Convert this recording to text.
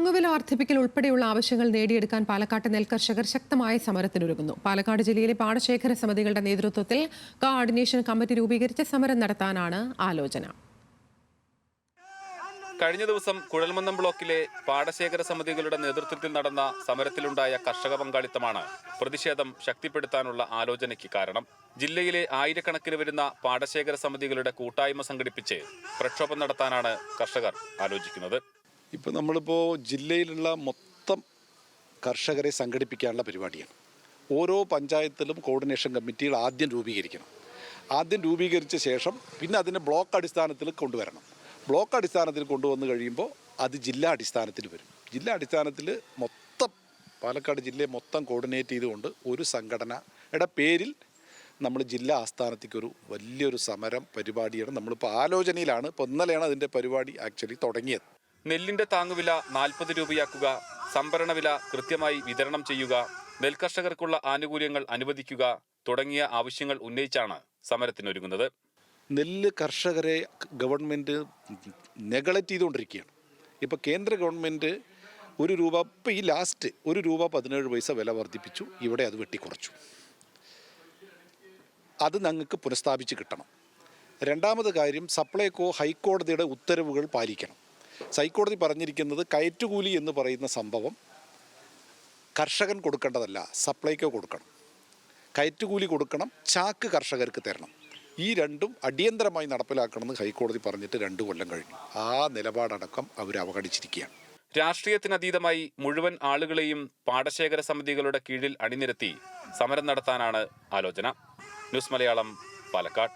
താങ്ങുവില വർദ്ധിപ്പിക്കൽ ഉൾപ്പെടെയുള്ള ആവശ്യങ്ങൾ നേടിയെടുക്കാൻ പാലക്കാട്ട് നെൽകർഷകർ ശക്തമായ സമരത്തിനൊരുങ്ങുന്നു. പാലക്കാട് ജില്ലയിലെ പാടശേഖര സമിതികളുടെ നേതൃത്വത്തിൽ കോർഡിനേഷൻ കമ്മിറ്റി രൂപീകരിച്ച് സമരം നടത്താനാണ് ആലോചന. കഴിഞ്ഞ ദിവസം കുഴൽമന്ദം ബ്ലോക്കിലെ പാടശേഖര സമിതികളുടെ നേതൃത്വത്തിൽ നടന്ന സമരത്തിലുണ്ടായ കർഷക പങ്കാളിത്തമാണ് പ്രതിഷേധം ശക്തിപ്പെടുത്താനുള്ള ആലോചനയ്ക്ക് കാരണം. ജില്ലയിലെ ആയിരക്കണക്കിന് വരുന്ന പാടശേഖര സമിതികളുടെ കൂട്ടായ്മ സംഘടിപ്പിച്ച് പ്രക്ഷോഭം നടത്താനാണ് കർഷകർ ആലോചിക്കുന്നത്. ഇപ്പോൾ നമ്മളിപ്പോൾ ജില്ലയിലുള്ള മൊത്തം കർഷകരെ സംഘടിപ്പിക്കാനുള്ള പരിപാടിയാണ്. ഓരോ പഞ്ചായത്തിലും കോർഡിനേഷൻ കമ്മിറ്റികൾ ആദ്യം രൂപീകരിക്കണം. ആദ്യം രൂപീകരിച്ച ശേഷം പിന്നെ അതിനെ ബ്ലോക്ക് അടിസ്ഥാനത്തിൽ കൊണ്ടുവരണം. ബ്ലോക്ക് അടിസ്ഥാനത്തിൽ കൊണ്ടുവന്ന് കഴിയുമ്പോൾ അത് ജില്ലാ അടിസ്ഥാനത്തിൽ വരും. ജില്ലാ അടിസ്ഥാനത്തിൽ മൊത്തം പാലക്കാട് ജില്ലയെ മൊത്തം കോർഡിനേറ്റ് ചെയ്തുകൊണ്ട് ഒരു സംഘടനയുടെ പേരിൽ നമ്മൾ ജില്ലാ ആസ്ഥാനത്തേക്കൊരു വലിയൊരു സമരം പരിപാടിയാണ് നമ്മളിപ്പോൾ ആലോചനയിലാണ്. ഇപ്പോൾ ഇന്നലെയാണ് അതിൻ്റെ പരിപാടി ആക്ച്വലി തുടങ്ങിയത്. നെല്ലിന്റെ താങ്ങുവില 40 രൂപയാക്കുക, സംഭരണ വില കൃത്യമായി വിതരണം ചെയ്യുക, നെൽകർഷകർക്കുള്ള ആനുകൂല്യങ്ങൾ അനുവദിക്കുക തുടങ്ങിയ ആവശ്യങ്ങൾ ഉന്നയിച്ചാണ് സമരത്തിനൊരുങ്ങുന്നത്. നെല്ല് കർഷകരെ ഗവൺമെൻറ് നെഗ്ലക്റ്റ് ചെയ്തുകൊണ്ടിരിക്കുകയാണ്. ഇപ്പോൾ കേന്ദ്ര ഗവൺമെൻറ് ₹1 ഇപ്പോൾ ഈ ലാസ്റ്റ് ₹1.17 വില വർദ്ധിപ്പിച്ചു. ഇവിടെ അത് വെട്ടിക്കുറച്ചു. അത് ഞങ്ങൾക്ക് പുനഃസ്ഥാപിച്ച് കിട്ടണം. രണ്ടാമത് കാര്യം, സപ്ലൈകോ ഹൈക്കോടതിയുടെ ഉത്തരവുകൾ പാലിക്കണം. ഹൈക്കോടതി പറഞ്ഞിരിക്കുന്നത് കയറ്റുകൂലി എന്ന് പറയുന്ന സംഭവം കർഷകൻ കൊടുക്കേണ്ടതല്ല, സപ്ലൈകോ കൊടുക്കണം. കയറ്റുകൂലി കൊടുക്കണം, ചാക്ക് കർഷകർക്ക് തരണം. ഈ രണ്ടും അടിയന്തരമായി നടപ്പിലാക്കണമെന്ന് ഹൈക്കോടതി പറഞ്ഞിട്ട് 2 കൊല്ലം കഴിഞ്ഞു. ആ നിലപാടടക്കം അവർ അവഗണിച്ചിരിക്കുകയാണ്. രാഷ്ട്രീയത്തിനതീതമായി മുഴുവൻ ആളുകളെയും പാടശേഖര സമിതികളുടെ കീഴിൽ അണിനിരത്തി സമരം നടത്താനാണ് ആലോചന. ന്യൂസ് മലയാളം, പാലക്കാട്.